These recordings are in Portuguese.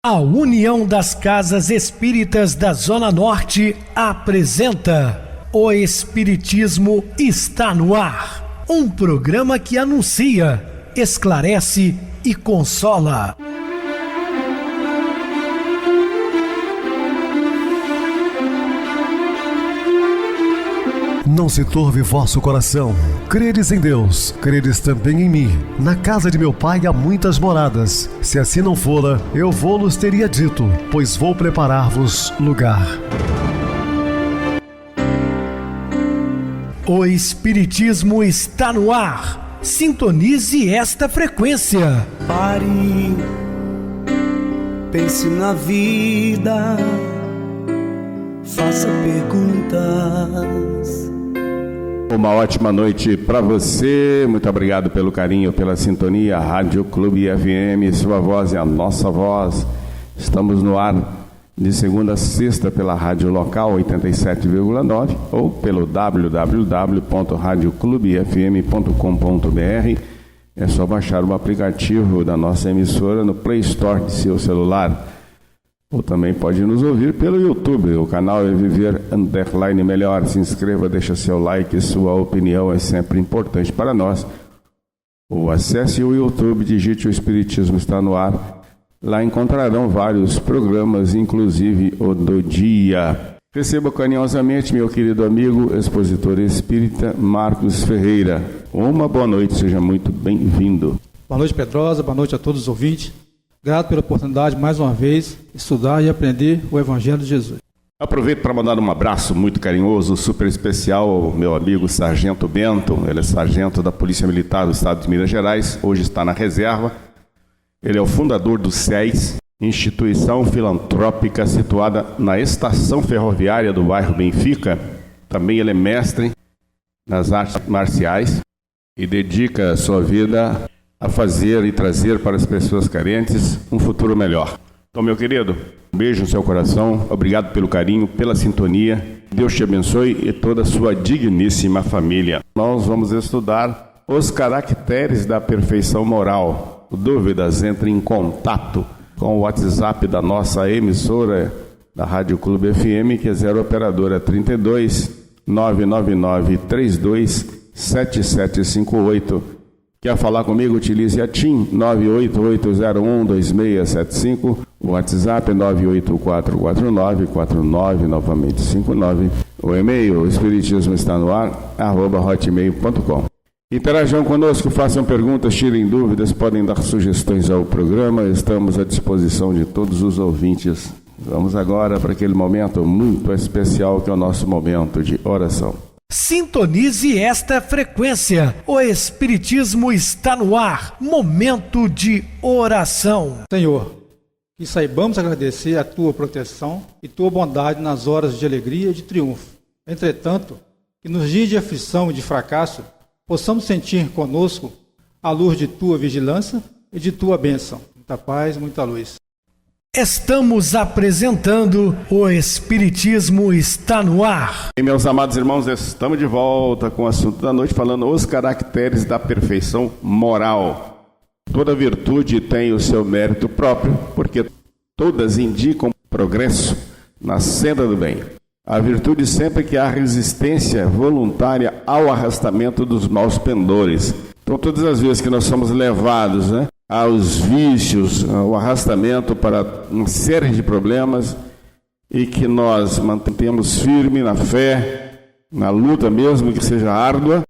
A União das Casas Espíritas da Zona Norte apresenta O Espiritismo está no ar, um programa que anuncia, esclarece e consola. Não se turve vosso coração. Credes em Deus, credes também em mim. Na casa de meu pai há muitas moradas. Se assim não fora, eu vou-los teria dito, pois vou preparar-vos lugar. O Espiritismo está no ar. Sintonize esta frequência. Pare, pense na vida, faça perguntas. Uma ótima noite para você, muito obrigado pelo carinho, pela sintonia. Rádio Clube FM, sua voz é a nossa voz. Estamos no ar de segunda a sexta pela rádio local 87,9 ou pelo www.radioclubefm.com.br. É só baixar o aplicativo da nossa emissora no Play Store de seu celular. Ou também pode nos ouvir pelo YouTube, o canal é Viver _ Melhor. Se inscreva, deixa seu like, sua opinião é sempre importante para nós. Ou acesse o YouTube, digite O Espiritismo está no ar. Lá encontrarão vários programas, inclusive o do dia. Receba carinhosamente meu querido amigo, expositor espírita Marcos Ferreira. Uma boa noite, seja muito bem-vindo. Boa noite, Pedrosa, boa noite a todos os ouvintes. Grato pela oportunidade, mais uma vez, estudar e aprender o Evangelho de Jesus. Aproveito para mandar um abraço muito carinhoso, super especial ao meu amigo Sargento Bento. Ele é sargento da Polícia Militar do Estado de Minas Gerais, hoje está na reserva. Ele é o fundador do SES, instituição filantrópica situada na estação ferroviária do bairro Benfica. Também ele é mestre nas artes marciais e dedica a sua vida a fazer e trazer para as pessoas carentes um futuro melhor. Então, meu querido, um beijo no seu coração, obrigado pelo carinho, pela sintonia. Deus te abençoe e toda a sua digníssima família. Nós vamos estudar os caracteres da perfeição moral. Dúvidas, entre em contato com o WhatsApp da nossa emissora da Rádio Clube FM, que é 0 operadora 32 999 32 7758. Quer falar comigo? Utilize a TIM 988012675, o WhatsApp é 9844949, novamente 59, o e-mail espiritismo está no ar, @hotmail.com. Interajam conosco, façam perguntas, tirem dúvidas, podem dar sugestões ao programa, estamos à disposição de todos os ouvintes. Vamos agora para aquele momento muito especial que é o nosso momento de oração. Sintonize esta frequência. O Espiritismo está no ar. Momento de oração. Senhor, que saibamos agradecer a Tua proteção e Tua bondade nas horas de alegria e de triunfo. Entretanto, que nos dias de aflição e de fracasso, possamos sentir conosco a luz de Tua vigilância e de Tua bênção. Muita paz, muita luz. Estamos apresentando O Espiritismo está no ar. E meus amados irmãos, estamos de volta com o assunto da noite, falando os caracteres da perfeição moral. Toda virtude tem o seu mérito próprio, porque todas indicam progresso na senda do bem. A virtude sempre que há resistência voluntária ao arrastamento dos maus pendores. Então todas as vezes que nós somos levados, aos vícios, ao arrastamento para uma série de problemas e que nós mantemos firme na fé, na luta mesmo que seja árdua,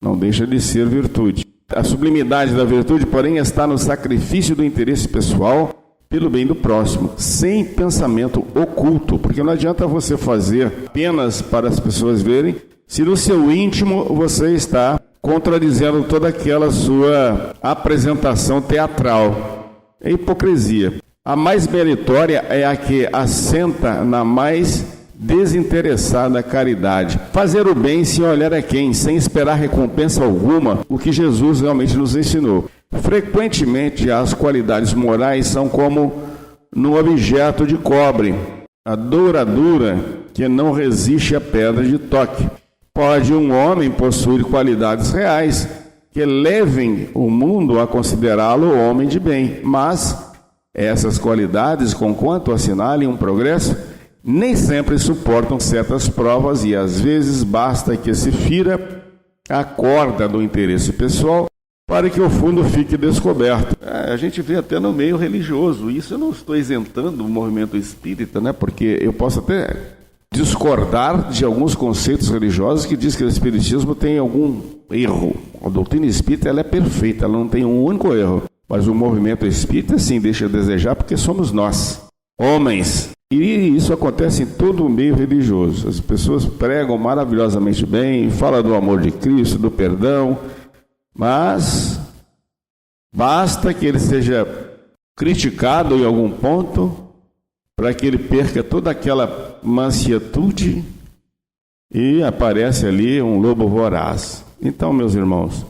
não deixa de ser virtude. A sublimidade da virtude, porém, está no sacrifício do interesse pessoal pelo bem do próximo, sem pensamento oculto, porque não adianta você fazer apenas para as pessoas verem, se no seu íntimo você está contradizendo toda aquela sua apresentação teatral. É hipocrisia. A mais meritória é a que assenta na mais desinteressada caridade. Fazer o bem sem olhar a quem, sem esperar recompensa alguma, o que Jesus realmente nos ensinou. Frequentemente as qualidades morais são como num objeto de cobre, a douradura que não resiste à pedra de toque. Pode um homem possuir qualidades reais que levem o mundo a considerá-lo homem de bem, mas Essas qualidades, conquanto assinalem um progresso, nem sempre suportam certas provas e às vezes basta que se fira a corda do interesse pessoal para que o fundo fique descoberto. A gente vê até no meio religioso. Isso eu não estou isentando o movimento espírita, né? Porque eu posso até discordar de alguns conceitos religiosos que diz que o espiritismo tem algum erro. A doutrina espírita ela é perfeita, ela não tem um único erro. Mas o movimento espírita sim deixa a desejar porque somos nós, homens. E isso acontece em todo o meio religioso. As pessoas pregam maravilhosamente bem, falam do amor de Cristo, do perdão, mas basta que ele seja criticado em algum ponto para que ele perca toda aquela mansietude e aparece ali um lobo voraz. Então, meus irmãos,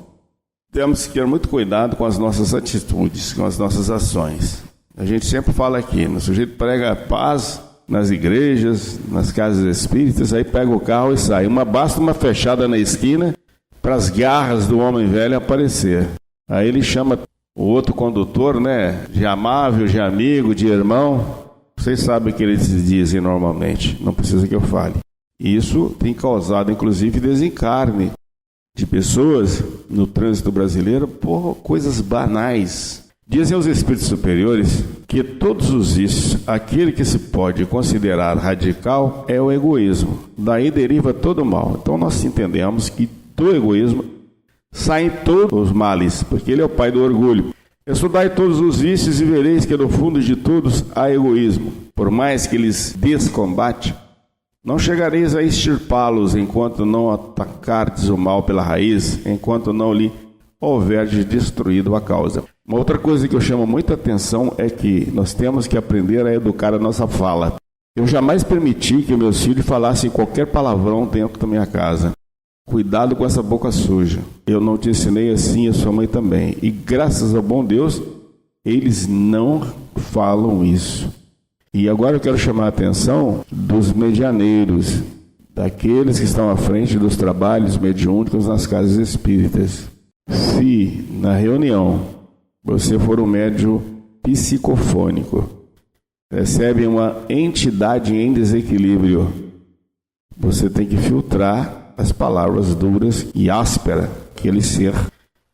temos que ter muito cuidado com as nossas atitudes, com as nossas ações. A gente sempre fala aqui, o sujeito prega paz nas igrejas, nas casas espíritas, aí pega o carro e sai. Basta uma fechada na esquina para as garras do homem velho aparecer. Aí ele chama o outro condutor, né, de amável, de amigo, de irmão. Vocês sabem o que eles dizem normalmente, não precisa que eu fale. Isso tem causado, inclusive, desencarne de pessoas no trânsito brasileiro por coisas banais. Dizem os espíritos superiores que todos os vícios, aquele que se pode considerar radical é o egoísmo. Daí deriva todo o mal. Então nós entendemos que do egoísmo saem todos os males, porque ele é o pai do orgulho. Estudai todos os vícios e vereis que no fundo de todos há egoísmo. Por mais que eles descombate, não chegareis a extirpá-los enquanto não atacardes o mal pela raiz, enquanto não lhe houverdes destruído a causa. Uma outra coisa que eu chamo muita atenção é que nós temos que aprender a educar a nossa fala. Eu jamais permiti que meus filhos falassem qualquer palavrão dentro da minha casa. Cuidado com essa boca suja. Eu não te ensinei assim, a sua mãe também. E graças ao bom Deus, eles não falam isso. E agora eu quero chamar a atenção dos medianeiros, daqueles que estão à frente dos trabalhos mediúnicos nas casas espíritas. Se na reunião você for um médium psicofônico, recebe uma entidade em desequilíbrio, você tem que filtrar as palavras duras e ásperas que aquele ser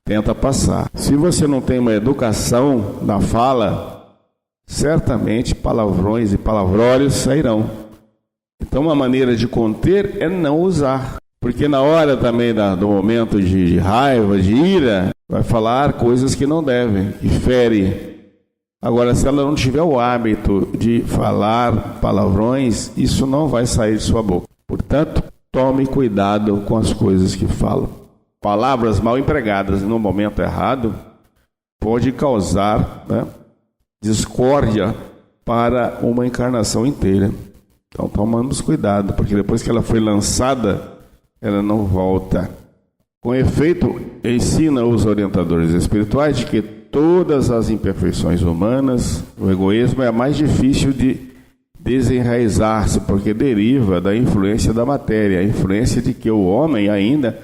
tenta passar. Se você não tem uma educação na fala, certamente palavrões e palavrórios sairão. Então uma maneira de conter é não usar. Porque na hora também do momento de raiva, de ira, vai falar coisas que não devem, que fere. Agora, se ela não tiver o hábito de falar palavrões, isso não vai sair de sua boca. Portanto, tome cuidado com as coisas que falam. Palavras mal empregadas no momento errado pode causar, discórdia para uma encarnação inteira. Então, tomamos cuidado, porque depois que ela foi lançada, ela não volta. Com efeito, ensina os orientadores espirituais de que todas as imperfeições humanas, o egoísmo é a mais difícil de desenraizar-se, porque deriva da influência da matéria, a influência de que o homem ainda,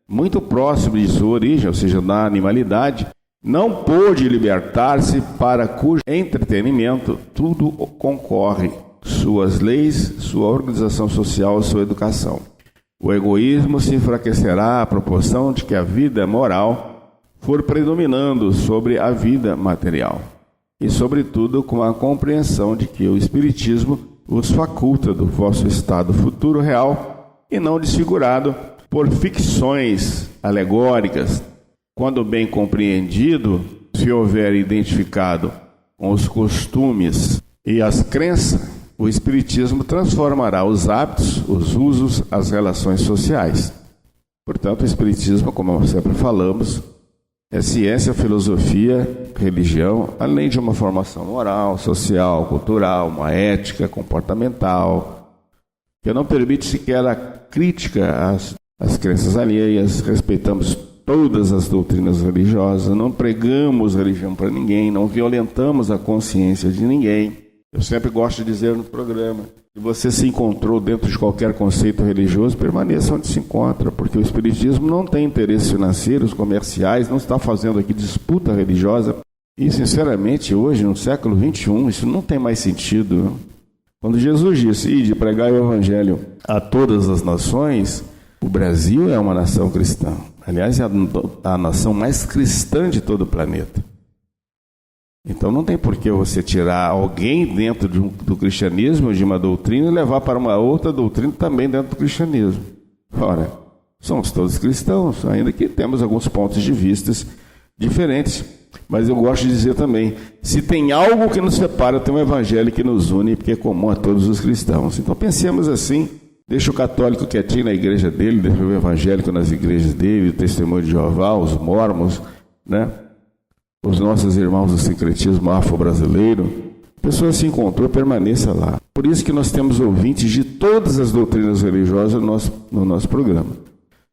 muito próximo de sua origem, ou seja, da animalidade, não pôde libertar-se, para cujo entretenimento tudo concorre, suas leis, sua organização social, sua educação. O egoísmo se enfraquecerá à proporção de que a vida moral for predominando sobre a vida material. E, sobretudo, com a compreensão de que o Espiritismo os faculta do vosso estado futuro real e não desfigurado por ficções alegóricas. Quando bem compreendido, se houver identificado com os costumes e as crenças, o Espiritismo transformará os hábitos, os usos, as relações sociais. Portanto, o Espiritismo, como sempre falamos, é ciência, filosofia, religião, além de uma formação moral, social, cultural, uma ética comportamental, que não permite sequer a crítica às crenças alheias. Respeitamos todas as doutrinas religiosas, não pregamos religião para ninguém, não violentamos a consciência de ninguém. Eu sempre gosto de dizer no programa, se você se encontrou dentro de qualquer conceito religioso, permaneça onde se encontra, porque o Espiritismo não tem interesses financeiros, comerciais, não está fazendo aqui disputa religiosa, E, sinceramente, hoje, no século XXI, isso não tem mais sentido. Quando Jesus disse, ide pregai o Evangelho a todas as nações, o Brasil é uma nação cristã. Aliás, é a nação mais cristã de todo o planeta. Então não tem por que você tirar alguém dentro do cristianismo, de uma doutrina, e levar para uma outra doutrina também dentro do cristianismo. Ora, somos todos cristãos, ainda que temos alguns pontos de vista diferentes. Mas eu gosto de dizer também, se tem algo que nos separa, tem um evangelho que nos une, porque é comum a todos os cristãos. Então pensemos assim, deixa o católico quietinho na igreja dele, deixa o evangélico nas igrejas dele, o testemunho de Jeová, os mormons, né? Os nossos irmãos do sincretismo afro-brasileiro. A pessoa se encontrou, permaneça lá. Por isso que nós temos ouvintes de todas as doutrinas religiosas no nosso programa.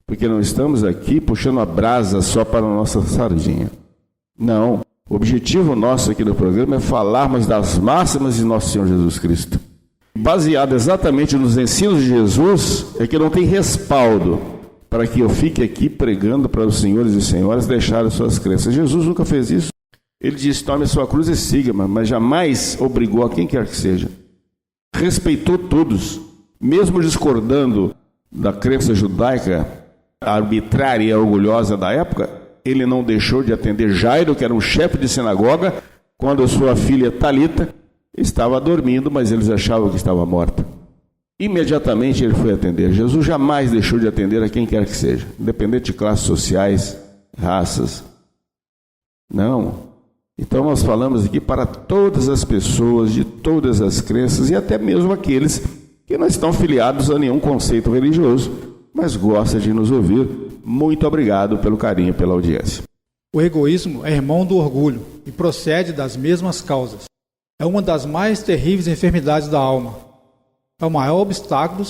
Porque não estamos aqui puxando a brasa só para a nossa sardinha. Não. O objetivo nosso aqui no programa é falarmos das máximas de nosso Senhor Jesus Cristo. Baseado exatamente nos ensinos de Jesus, é que não tem respaldo para que eu fique aqui pregando para os senhores e senhoras deixarem suas crenças. Jesus nunca fez isso. Ele disse, tome a sua cruz e siga-me, mas jamais obrigou a quem quer que seja. Respeitou todos, mesmo discordando da crença judaica arbitrária e orgulhosa da época, ele não deixou de atender Jairo, que era um chefe de sinagoga, quando a sua filha Talita estava dormindo, mas eles achavam que estava morta. Imediatamente ele foi atender. Jesus jamais deixou de atender a quem quer que seja, independente de classes sociais, raças. Não. Então nós falamos aqui para todas as pessoas, de todas as crenças, e até mesmo aqueles que não estão filiados a nenhum conceito religioso, mas gostam de nos ouvir. Muito obrigado pelo carinho, pela audiência. O egoísmo é irmão do orgulho e procede das mesmas causas. É uma das mais terríveis enfermidades da alma. É o maior obstáculo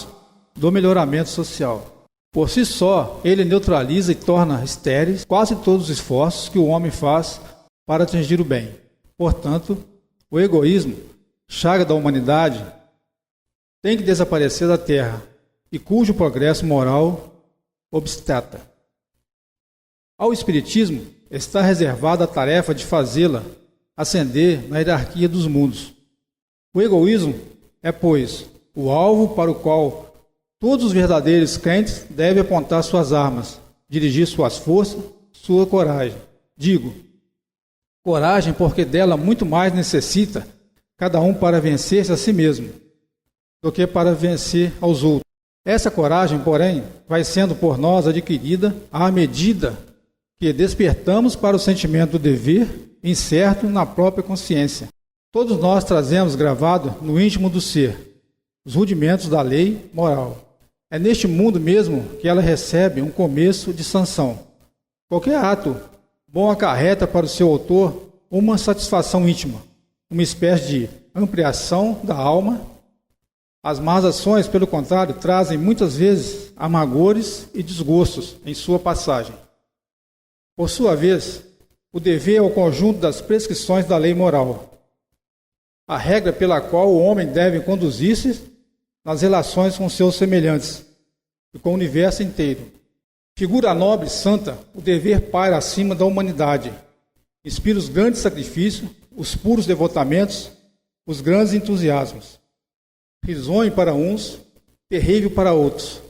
do melhoramento social. Por si só, ele neutraliza e torna estéreis quase todos os esforços que o homem faz para atingir o bem. Portanto, o egoísmo, chaga da humanidade, tem que desaparecer da terra e cujo progresso moral obstata. Ao Espiritismo está reservada a tarefa de fazê-la ascender na hierarquia dos mundos. O egoísmo é, pois, o alvo para o qual todos os verdadeiros crentes devem apontar suas armas, dirigir suas forças, sua coragem. Digo, coragem porque dela muito mais necessita cada um para vencer-se a si mesmo, do que para vencer aos outros. Essa coragem, porém, vai sendo por nós adquirida à medida que despertamos para o sentimento do dever incerto na própria consciência. Todos nós trazemos gravado no íntimo do ser os rudimentos da lei moral. É neste mundo mesmo que ela recebe um começo de sanção. Qualquer ato bom acarreta para o seu autor uma satisfação íntima, uma espécie de ampliação da alma. As más ações, pelo contrário, trazem muitas vezes amargores e desgostos em sua passagem. Por sua vez, o dever é o conjunto das prescrições da lei moral, a regra pela qual o homem deve conduzir-se nas relações com seus semelhantes e com o universo inteiro. Figura nobre e santa, o dever paira acima da humanidade, inspira os grandes sacrifícios, os puros devotamentos, os grandes entusiasmos. Risonho para uns, terrível para outros.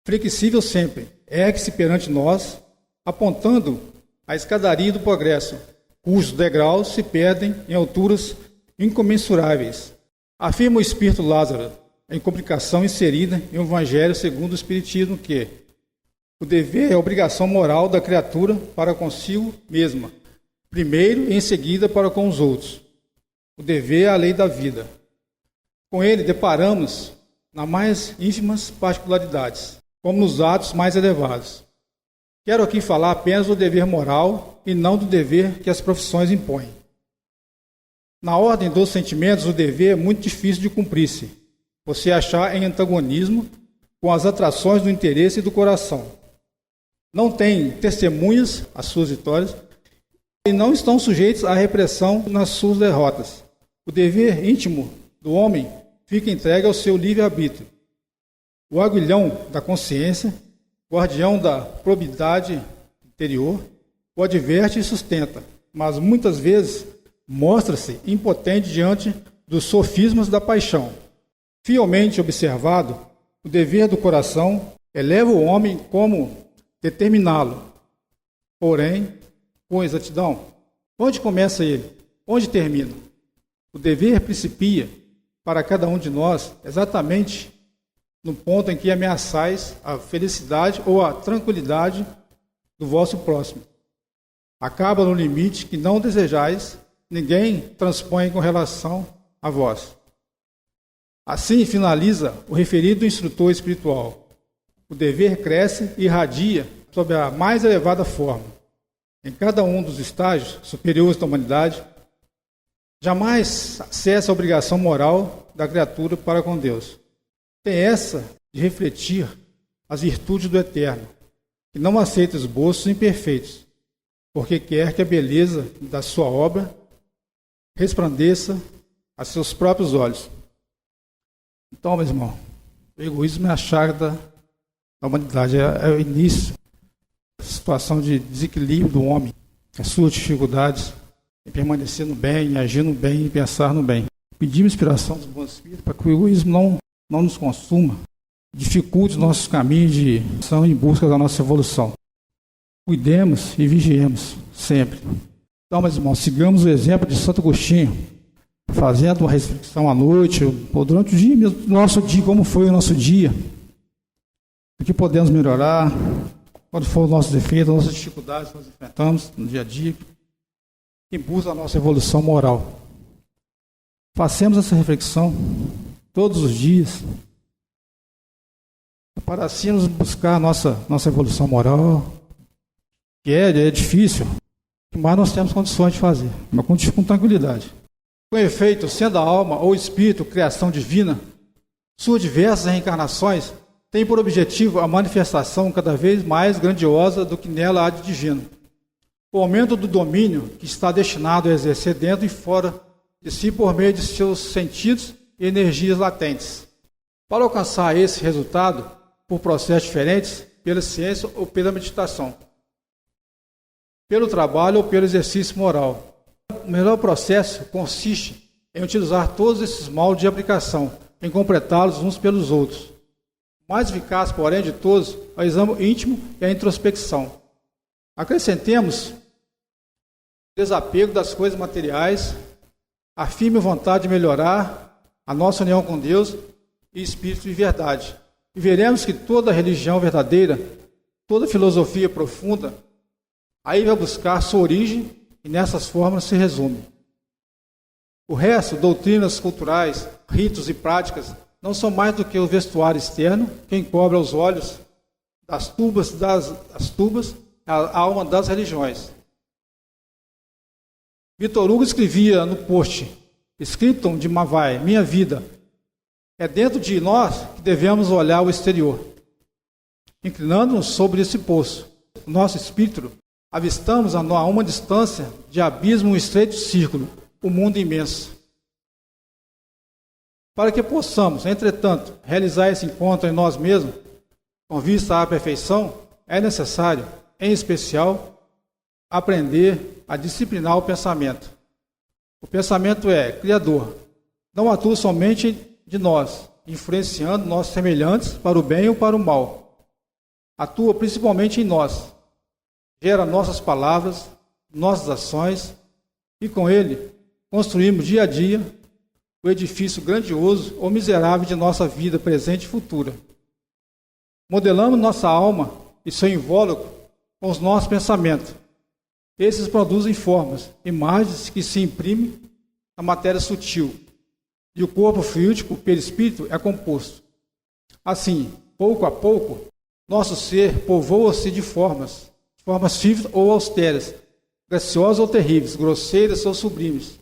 Flexível sempre, ergue-se perante nós, apontando a escadaria do progresso, cujos degraus se perdem em alturas incomensuráveis. Afirma o espírito Lázaro, em complicação inserida em um evangelho segundo o Espiritismo, que o dever é a obrigação moral da criatura para consigo mesma, primeiro e em seguida para com os outros. O dever é a lei da vida. Com ele deparamos nas mais ínfimas particularidades, como nos atos mais elevados. Quero aqui falar apenas do dever moral e não do dever que as profissões impõem. Na ordem dos sentimentos, o dever é muito difícil de cumprir-se, por se achar em antagonismo com as atrações do interesse e do coração. Não têm testemunhas às suas vitórias e não estão sujeitos à repressão nas suas derrotas. O dever íntimo do homem fica entregue ao seu livre-arbítrio. O aguilhão da consciência, guardião da probidade interior, o adverte e sustenta, mas muitas vezes mostra-se impotente diante dos sofismas da paixão. Fielmente observado, o dever do coração eleva o homem como determiná-lo. Porém, com exatidão, onde começa ele? Onde termina? O dever principia para cada um de nós exatamente no ponto em que ameaçais a felicidade ou a tranquilidade do vosso próximo. Acaba no limite que não desejais, ninguém transpõe com relação a vós. Assim finaliza o referido instrutor espiritual. O dever cresce e irradia sob a mais elevada forma. Em cada um dos estágios superiores da humanidade, jamais cessa a obrigação moral da criatura para com Deus. Tem essa de refletir as virtudes do Eterno, que não aceita esboços imperfeitos, porque quer que a beleza da sua obra resplandeça a seus próprios olhos. Então, meu irmão, o egoísmo é a chaga da humanidade, é o início da situação de desequilíbrio do homem, as suas dificuldades em permanecer no bem, em agir no bem e pensar no bem. Pedimos inspiração dos bons espíritos para que o egoísmo não nos consuma, dificulte nossos caminhos de ação em busca da nossa evolução. Cuidemos e vigiemos sempre. Então, meus irmãos, sigamos o exemplo de Santo Agostinho, fazendo uma reflexão à noite, ou durante o dia mesmo, nosso dia, como foi o nosso dia, o que podemos melhorar, quais foram os nossos defeitos, as nossas dificuldades que nós enfrentamos no dia a dia, em busca da nossa evolução moral. Façamos essa reflexão todos os dias, para assim nos buscar a nossa evolução moral, que é difícil, mas nós temos condições de fazer, mas com tranquilidade. Com efeito, sendo a alma ou espírito criação divina, suas diversas reencarnações têm por objetivo a manifestação cada vez mais grandiosa do que nela há de divino. O aumento do domínio que está destinado a exercer dentro e fora de si por meio de seus sentidos e energias latentes. Para alcançar esse resultado, por processos diferentes, pela ciência ou pela meditação, pelo trabalho ou pelo exercício moral. O melhor processo consiste em utilizar todos esses moldes de aplicação, em completá-los uns pelos outros. O mais eficaz, porém, de todos é o exame íntimo e a introspecção. Acrescentemos o desapego das coisas materiais, a firme vontade de melhorar a nossa união com Deus e Espírito de verdade. E veremos que toda religião verdadeira, toda filosofia profunda, aí vai buscar sua origem e nessas formas se resume. O resto, doutrinas culturais, ritos e práticas, não são mais do que o vestuário externo que encobre os olhos das tubas, a alma das religiões. Vitor Hugo escrevia no post, Scriptum de Mavai, minha vida, é dentro de nós que devemos olhar o exterior. Inclinando-nos sobre esse poço, o nosso espírito, avistamos a uma distância de abismo um estreito círculo, o mundo imenso. Para que possamos, entretanto, realizar esse encontro em nós mesmos, com vista à perfeição, é necessário, em especial, aprender a disciplinar o pensamento. O pensamento é criador, não atua somente de nós, influenciando nossos semelhantes para o bem ou para o mal. Atua principalmente em nós, gera nossas palavras, nossas ações, e com ele construímos dia a dia o edifício grandioso ou miserável de nossa vida presente e futura. Modelamos nossa alma e seu invólucro com os nossos pensamentos. Esses produzem formas, imagens que se imprimem na matéria sutil, e o corpo fluídico, pelo espírito, é composto. Assim, pouco a pouco, nosso ser povoa-se de formas vivas ou austeras, graciosas ou terríveis, grosseiras ou sublimes.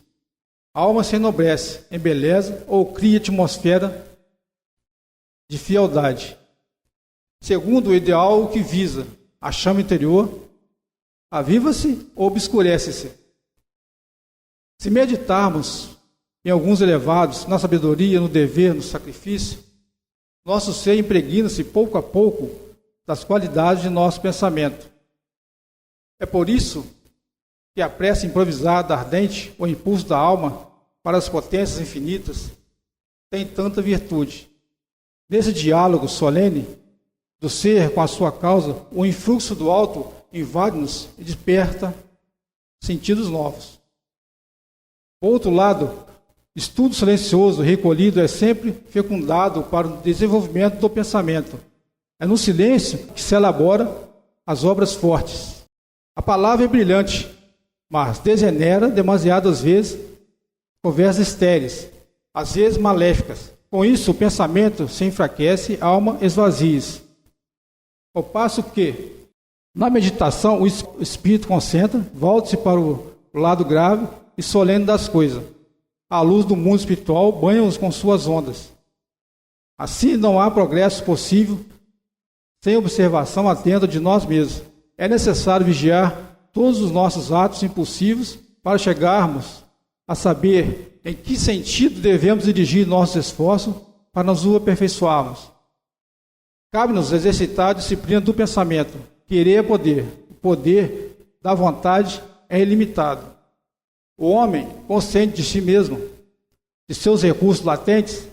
A alma se enobrece, embeleza ou cria atmosfera de frialdade. Segundo o ideal que visa, a chama interior, aviva-se ou obscurece-se. Se meditarmos em alguns elevados, na sabedoria, no dever, no sacrifício, nosso ser impregna-se pouco a pouco das qualidades de nosso pensamento. É por isso que a pressa improvisada, ardente, o impulso da alma para as potências infinitas, tem tanta virtude. Nesse diálogo solene do ser com a sua causa, o influxo do alto invade-nos e desperta sentidos novos. Por outro lado, estudo silencioso recolhido é sempre fecundado para o desenvolvimento do pensamento. É no silêncio que se elabora as obras fortes. A palavra é brilhante, mas degenera demasiadas vezes conversas estéreis, às vezes maléficas. Com isso, o pensamento se enfraquece, a alma esvazia-se. Ao passo que, na meditação, o espírito concentra, volta-se para o lado grave e solene das coisas. A luz do mundo espiritual banha-os com suas ondas. Assim, não há progresso possível sem observação atenta de nós mesmos. É necessário vigiar todos os nossos atos impulsivos para chegarmos a saber em que sentido devemos dirigir nossos esforços para nos aperfeiçoarmos. Cabe-nos exercitar a disciplina do pensamento. Querer é poder. O poder da vontade é ilimitado. O homem, consciente de si mesmo, de seus recursos latentes,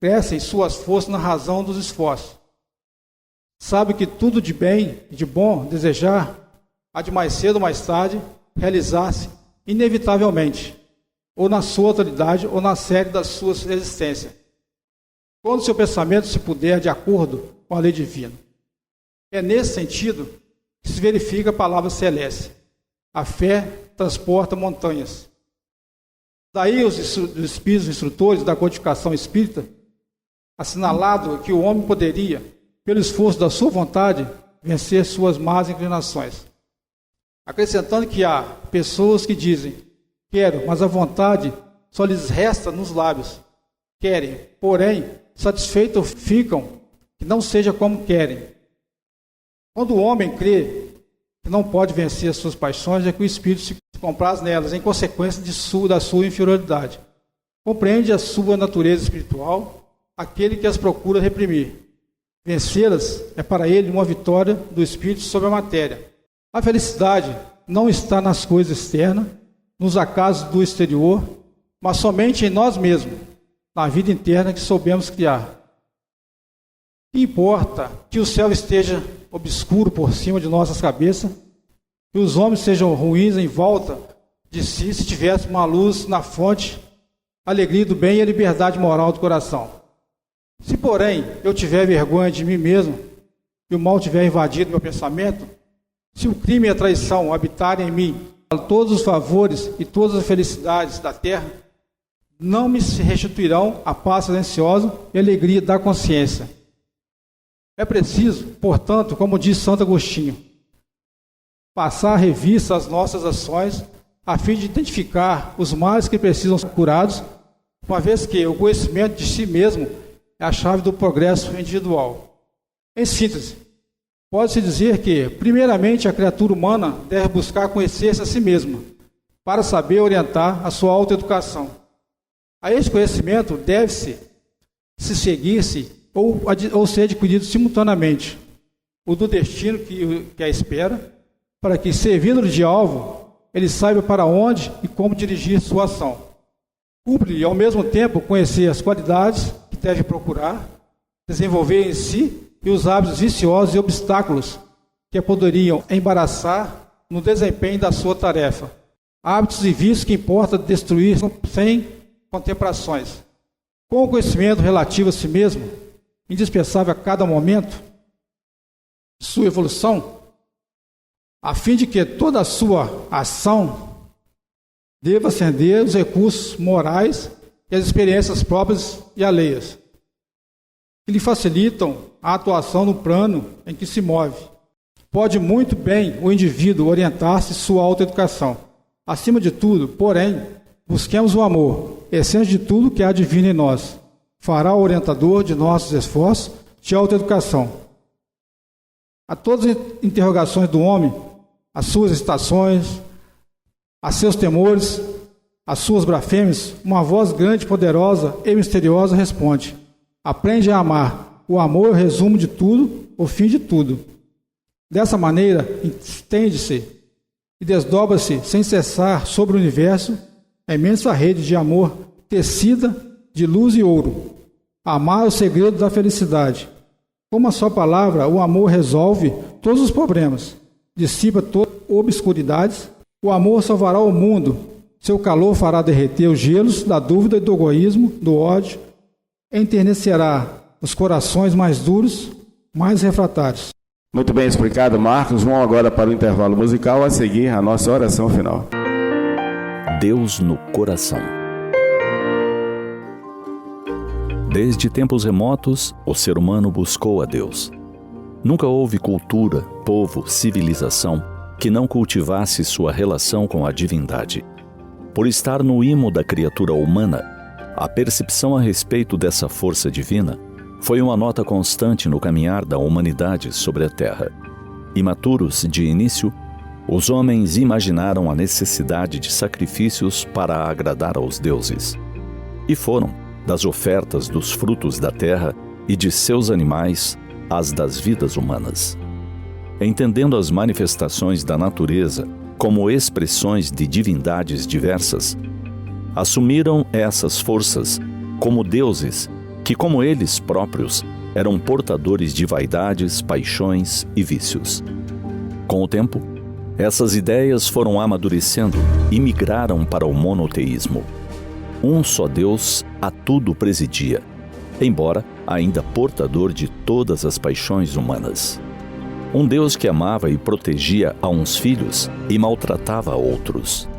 cresce em suas forças na razão dos esforços. Sabe que tudo de bem e de bom desejar há de mais cedo ou mais tarde realizar-se inevitavelmente, ou na sua autoridade ou na série das suas existências, quando seu pensamento se puder de acordo com a lei divina. É nesse sentido que se verifica a palavra celeste. A fé transporta montanhas. Daí os espíritos instrutores da codificação espírita, assinalado que o homem poderia, pelo esforço da sua vontade, vencer suas más inclinações. Acrescentando que há pessoas que dizem, quero, mas a vontade só lhes resta nos lábios. Querem, porém, satisfeitos ficam, que não seja como querem. Quando o homem crê que não pode vencer as suas paixões, é que o espírito se compraz nelas, em consequência da sua inferioridade. Compreende a sua natureza espiritual, aquele que as procura reprimir. Vencê-las é para ele uma vitória do espírito sobre a matéria. A felicidade não está nas coisas externas, nos acasos do exterior, mas somente em nós mesmos, na vida interna que soubemos criar. Que importa que o céu esteja obscuro por cima de nossas cabeças, que os homens sejam ruins em volta de si, se tivesse uma luz na fonte, a alegria do bem e a liberdade moral do coração. Se, porém, eu tiver vergonha de mim mesmo e o mal tiver invadido meu pensamento, se o crime e a traição habitarem em mim, todos os favores e todas as felicidades da terra não me restituirão a paz silenciosa e a alegria da consciência. É preciso, portanto, como diz Santo Agostinho, passar a revista às nossas ações a fim de identificar os males que precisam ser curados, uma vez que o conhecimento de si mesmo é a chave do progresso individual. Em síntese, pode-se dizer que, primeiramente, a criatura humana deve buscar conhecer-se a si mesma, para saber orientar a sua autoeducação. A este conhecimento deve-se seguir-se ou ser adquirido simultaneamente o do destino que a espera, para que, servindo-lhe de alvo, ele saiba para onde e como dirigir sua ação. Cumpre-lhe, ao mesmo tempo, conhecer as qualidades que deve procurar, desenvolver em si e os hábitos viciosos e obstáculos que a poderiam embaraçar no desempenho da sua tarefa. Hábitos e vícios que importa destruir sem contemplações. Com o conhecimento relativo a si mesmo, indispensável a cada momento de sua evolução, a fim de que toda a sua ação deva acender os recursos morais e as experiências próprias e alheias, que lhe facilitam a atuação no plano em que se move. Pode muito bem o indivíduo orientar-se em sua autoeducação. Acima de tudo, porém, busquemos o amor, essência de tudo que há divino em nós. Fará o orientador de nossos esforços de autoeducação. A todas as interrogações do homem, as suas hesitações, a seus temores, as suas blasfêmias, uma voz grande, poderosa e misteriosa responde: aprende a amar. O amor é o resumo de tudo, o fim de tudo. Dessa maneira, entende-se e desdobra-se sem cessar sobre o universo, a imensa rede de amor tecida de luz e ouro. Amar é o segredo da felicidade. Com uma só palavra, o amor resolve todos os problemas, dissipa todas as obscuridades. O amor salvará o mundo. Seu calor fará derreter os gelos da dúvida e do egoísmo, do ódio, enternecerá os corações mais duros, mais refratários. Muito bem explicado, Marcos. Vamos agora para o intervalo musical, a seguir a nossa oração final. Deus no coração. Desde tempos remotos, o ser humano buscou a Deus. Nunca houve cultura, povo, civilização que não cultivasse sua relação com a divindade. Por estar no imo da criatura humana, a percepção a respeito dessa força divina foi uma nota constante no caminhar da humanidade sobre a Terra. Imaturos de início, os homens imaginaram a necessidade de sacrifícios para agradar aos deuses. E foram, das ofertas dos frutos da terra e de seus animais, as das vidas humanas. Entendendo as manifestações da natureza como expressões de divindades diversas, assumiram essas forças como deuses que, como eles próprios, eram portadores de vaidades, paixões e vícios. Com o tempo, essas ideias foram amadurecendo e migraram para o monoteísmo. Um só Deus a tudo presidia, embora ainda portador de todas as paixões humanas. Um Deus que amava e protegia a uns filhos e maltratava a outros.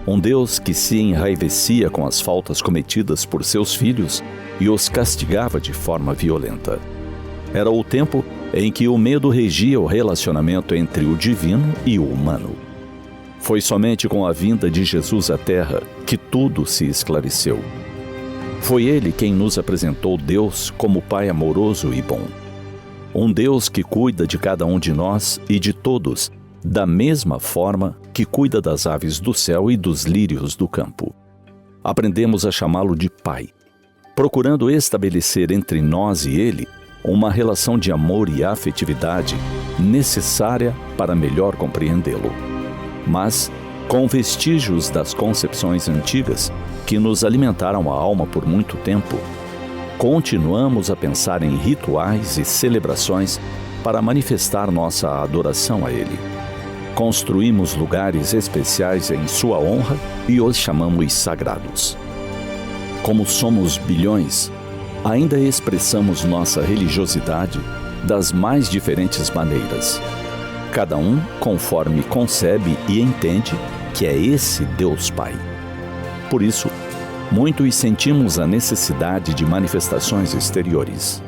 Um Deus que se enraivecia com as faltas cometidas por seus filhos e os castigava de forma violenta. Era o tempo em que o medo regia o relacionamento entre o divino e o humano. Foi somente com a vinda de Jesus à Terra que tudo se esclareceu. Foi Ele quem nos apresentou Deus como Pai amoroso e bom. Um Deus que cuida de cada um de nós e de todos, da mesma forma que cuida das aves do céu e dos lírios do campo. Aprendemos a chamá-lo de Pai, procurando estabelecer entre nós e Ele uma relação de amor e afetividade necessária para melhor compreendê-lo. Mas, com vestígios das concepções antigas que nos alimentaram a alma por muito tempo, continuamos a pensar em rituais e celebrações para manifestar nossa adoração a Ele. Construímos lugares especiais em sua honra e os chamamos sagrados. Como somos bilhões, ainda expressamos nossa religiosidade das mais diferentes maneiras, cada um conforme concebe e entende que é esse Deus Pai. Por isso, muitos sentimos a necessidade de manifestações exteriores.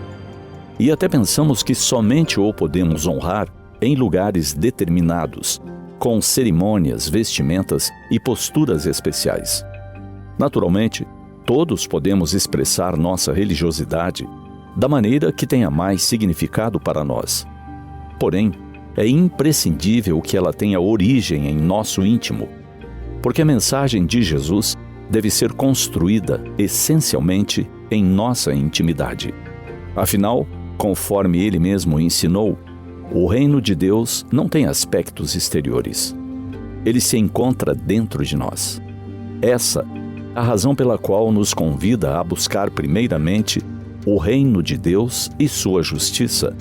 E até pensamos que somente o podemos honrar em lugares determinados, com cerimônias, vestimentas e posturas especiais. Naturalmente, todos podemos expressar nossa religiosidade da maneira que tenha mais significado para nós. Porém, é imprescindível que ela tenha origem em nosso íntimo, porque a mensagem de Jesus deve ser construída essencialmente em nossa intimidade. Afinal, conforme Ele mesmo ensinou, o reino de Deus não tem aspectos exteriores. Ele se encontra dentro de nós. Essa é a razão pela qual nos convida a buscar primeiramente o reino de Deus e sua justiça,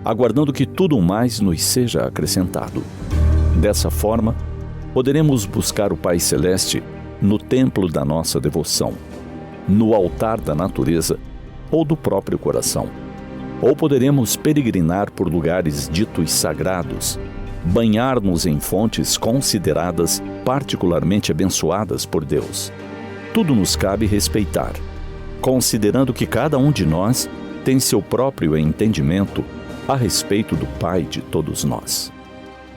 aguardando que tudo mais nos seja acrescentado. Dessa forma, poderemos buscar o Pai Celeste no templo da nossa devoção, no altar da natureza ou do próprio coração. Ou poderemos peregrinar por lugares ditos sagrados, banhar-nos em fontes consideradas particularmente abençoadas por Deus. Tudo nos cabe respeitar, considerando que cada um de nós tem seu próprio entendimento a respeito do Pai de todos nós.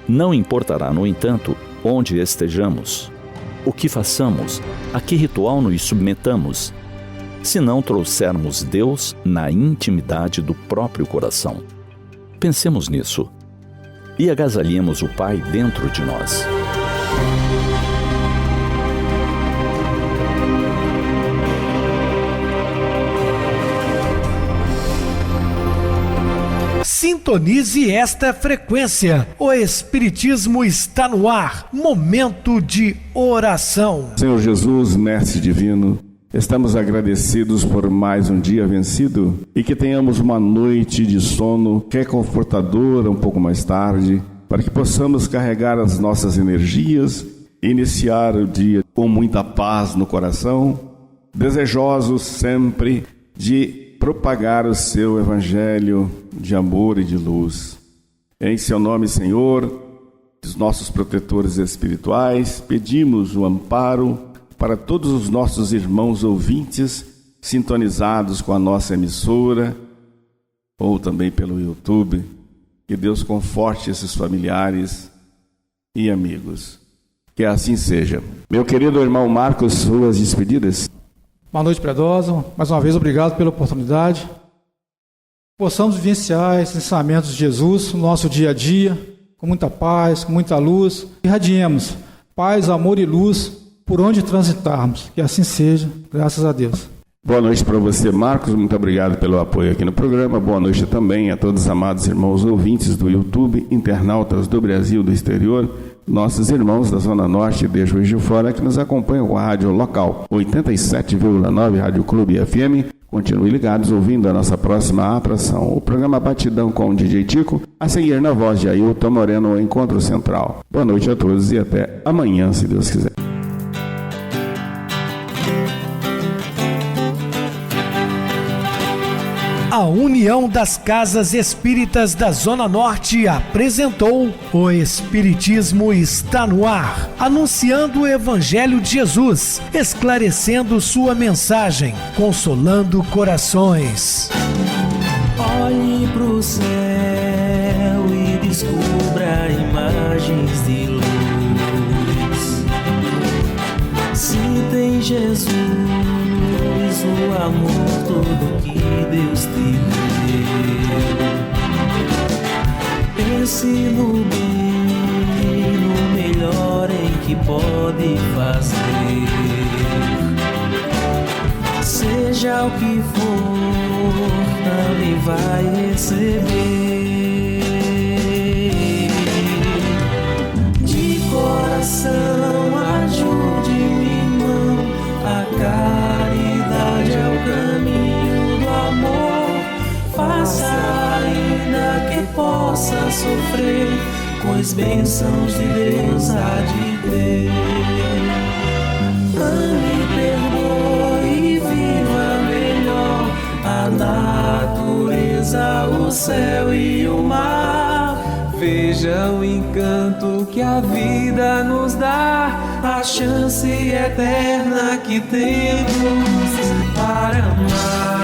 Não importará, no entanto, onde estejamos, o que façamos, a que ritual nos submetamos, se não trouxermos Deus na intimidade do próprio coração. Pensemos nisso e agasalhemos o Pai dentro de nós. Sintonize esta frequência. O Espiritismo está no ar. Momento de oração. Senhor Jesus, Mestre Divino, estamos agradecidos por mais um dia vencido e que tenhamos uma noite de sono reconfortadora um pouco mais tarde, para que possamos carregar as nossas energias e iniciar o dia com muita paz no coração, desejosos sempre de propagar o seu evangelho de amor e de luz. Em seu nome, Senhor, os nossos protetores espirituais, pedimos o amparo para todos os nossos irmãos ouvintes sintonizados com a nossa emissora ou também pelo YouTube. Que Deus conforte esses familiares e amigos. Que assim seja. Meu querido irmão Marcos, suas despedidas. Boa noite, Predosa. Mais uma vez, obrigado pela oportunidade. Possamos vivenciar esses ensinamentos de Jesus no nosso dia a dia, com muita paz, com muita luz. Irradiemos paz, amor e luz por onde transitarmos. Que assim seja, graças a Deus. Boa noite para você, Marcos. Muito obrigado pelo apoio aqui no programa. Boa noite também a todos os amados irmãos ouvintes do YouTube, internautas do Brasil e do exterior, nossos irmãos da Zona Norte de Juiz de Fora que nos acompanham com a rádio local 87,9 Rádio Clube FM. Continue ligados ouvindo a nossa próxima atração, o programa Batidão com o DJ Tico, a seguir na voz de Ailton Moreno, o Encontro Central. Boa noite a todos e até amanhã, se Deus quiser. A União das Casas Espíritas da Zona Norte apresentou O Espiritismo está no ar, anunciando o Evangelho de Jesus, esclarecendo sua mensagem, consolando corações. Olhe pro céu e descubra imagens de luz. Sinta em Jesus o amor todo que Deus te deu. Pense no bem, no melhor em que pode fazer. Seja o que for, também vai receber. De coração, ajude-me, irmão, a caridade é o caminho do amor. Faça ainda que possa sofrer, pois bênçãos de Deus há de ter. Ame, perdoe e viva melhor a natureza, o céu e o mar. Veja o encanto que a vida nos dá, a chance eterna que temos para amar.